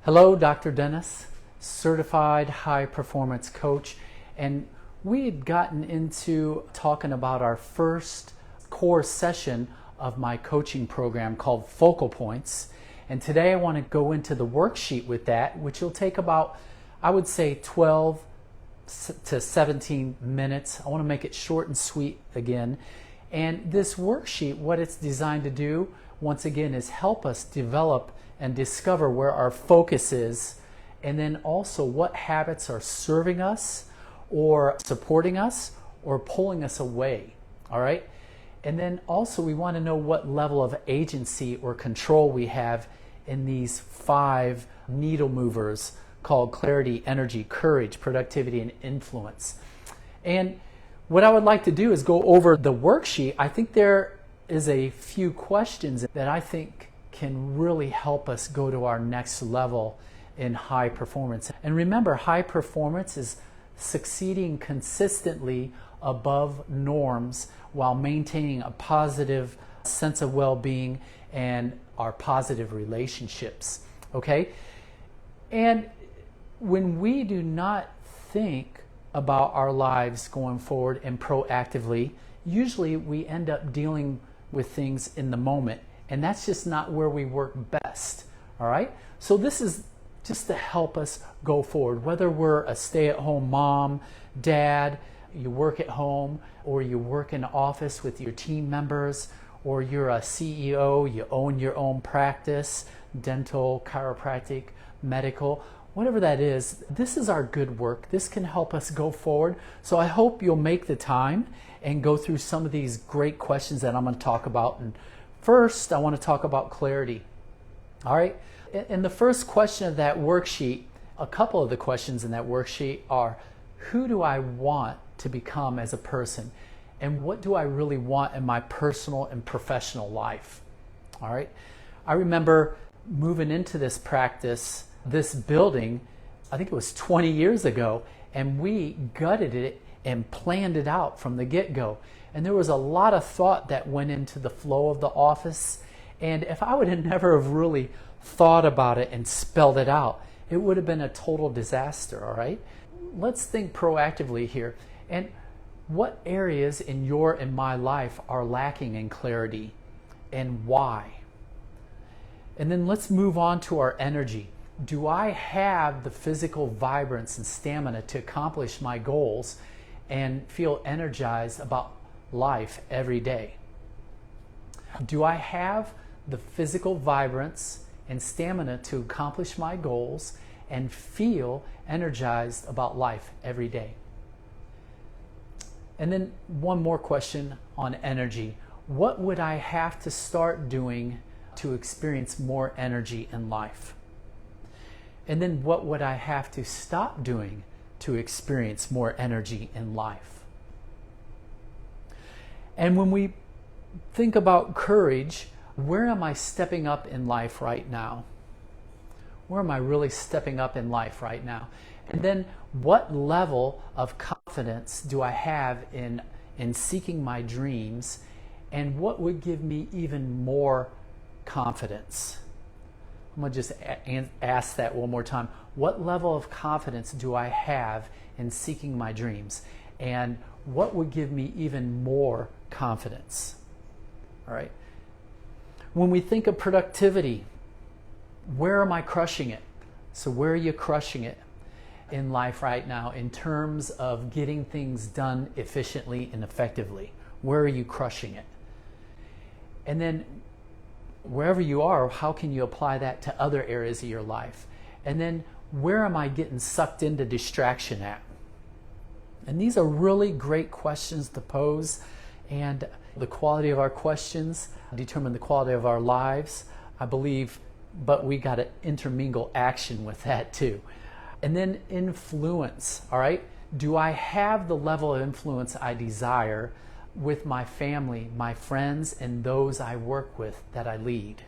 Hello, Dr. Dennis, certified high performance coach, and we had gotten into talking about our first core session of my coaching program called Focal Points. And today I want to go into the worksheet with that, which will take about, I would say, 12 to 17 minutes. I want to make it short and sweet again. And this worksheet, what it's designed to do, once again, is help us develop and discover where our focus is, and then also what habits are serving us or supporting us or pulling us away. All right? And then also we want to know what level of agency or control we have in these 5 needle movers called clarity, energy, courage, productivity, and influence. And what I would like to do is go over the worksheet. I think there is a few questions that I think can really help us go to our next level in high performance. And remember, high performance is succeeding consistently above norms while maintaining a positive sense of well-being and our positive relationships. Okay? And when we do not think about our lives going forward and proactively, usually we end up dealing with things in the moment. And that's just not where we work best. All right? So this is just to help us go forward. Whether we're a stay-at-home mom, dad, you work at home, or you work in an office with your team members, or you're a CEO, you own your own practice, dental, chiropractic, medical, whatever that is, this is our good work. This can help us go forward. So I hope you'll make the time and go through some of these great questions that I'm going to talk about. And first, I want to talk about clarity. All right? In the first question of that worksheet, a couple of the questions in that worksheet are, who do I want to become as a person? And what do I really want in my personal and professional life? All right? I remember moving into this practice, this building, I think it was 20 years ago, and we gutted it and planned it out from the get-go. And there was a lot of thought that went into the flow of the office. And if I would have never have really thought about it and spelled it out, it would have been a total disaster, all right? Let's think proactively here. And what areas in your and my life are lacking in clarity and why? And then let's move on to our energy. Do I have the physical vibrance and stamina to accomplish my goals and feel energized about life every day? Do I have the physical vibrance and stamina to accomplish my goals and feel energized about life every day? And then one more question on energy. What would I have to start doing to experience more energy in life? And then what would I have to stop doing to experience more energy in life? And when we think about courage, where am I stepping up in life right now? Where am I really stepping up in life right now? And then what level of confidence do I have in seeking my dreams? And what would give me even more confidence? I'm going to just ask that one more time. What level of confidence do I have in seeking my dreams? And what would give me even more confidence? All right. When we think of productivity, where am I crushing it? So where are you crushing it in life right now in terms of getting things done efficiently and effectively? Where are you crushing it? And then wherever you are, how can you apply that to other areas of your life? And then where am I getting sucked into distraction at? And these are really great questions to pose, and the quality of our questions determine the quality of our lives, I believe, but we got to intermingle action with that too. And then influence, all right? Do I have the level of influence I desire with my family, my friends, and those I work with that I lead?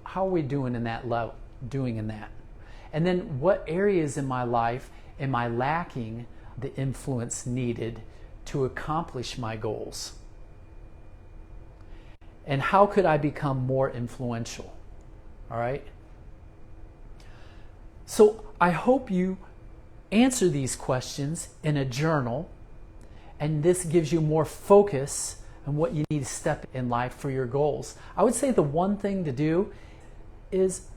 How are we doing in that level? And then what areas in my life am I lacking the influence needed to accomplish my goals? And how could I become more influential? All right? So I hope you answer these questions in a journal, and this gives you more focus on what you need to step in life for your goals. I would say the one thing to do is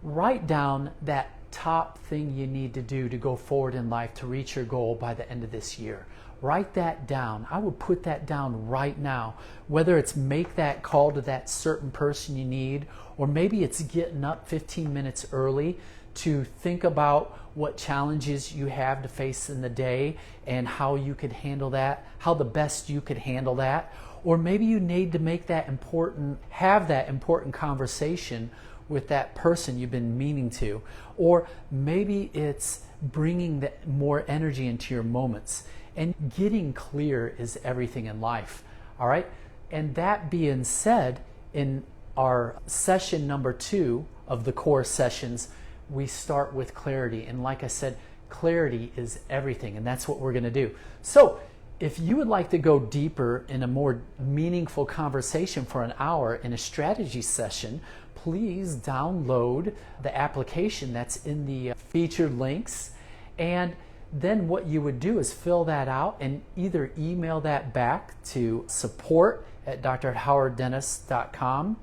write down that top thing you need to do to go forward in life to reach your goal by the end of this year. Write that down. I would put that down right now. Whether it's make that call to that certain person you need, or maybe it's getting up 15 minutes early to think about what challenges you have to face in the day and how you could handle that, how the best you could handle that. Or maybe you need to have that important conversation with that person you've been meaning to. Or maybe it's bringing more energy into your moments. And getting clear is everything in life. All right? And that being said, in our session number 2 of the core sessions, we start with clarity. And like I said, clarity is everything, and that's what we're going to do. So if you would like to go deeper in a more meaningful conversation for an hour in a strategy session, please download the application that's in the featured links. And then what you would do is fill that out and either email that back to support@drhowarddennis.com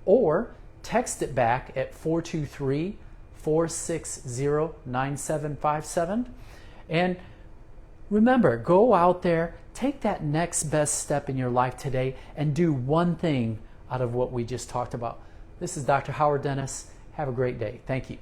or text it back at 423-460-9757. And remember, go out there, take that next best step in your life today and do one thing out of what we just talked about. This is Dr. Howard Dennis. Have a great day. Thank you.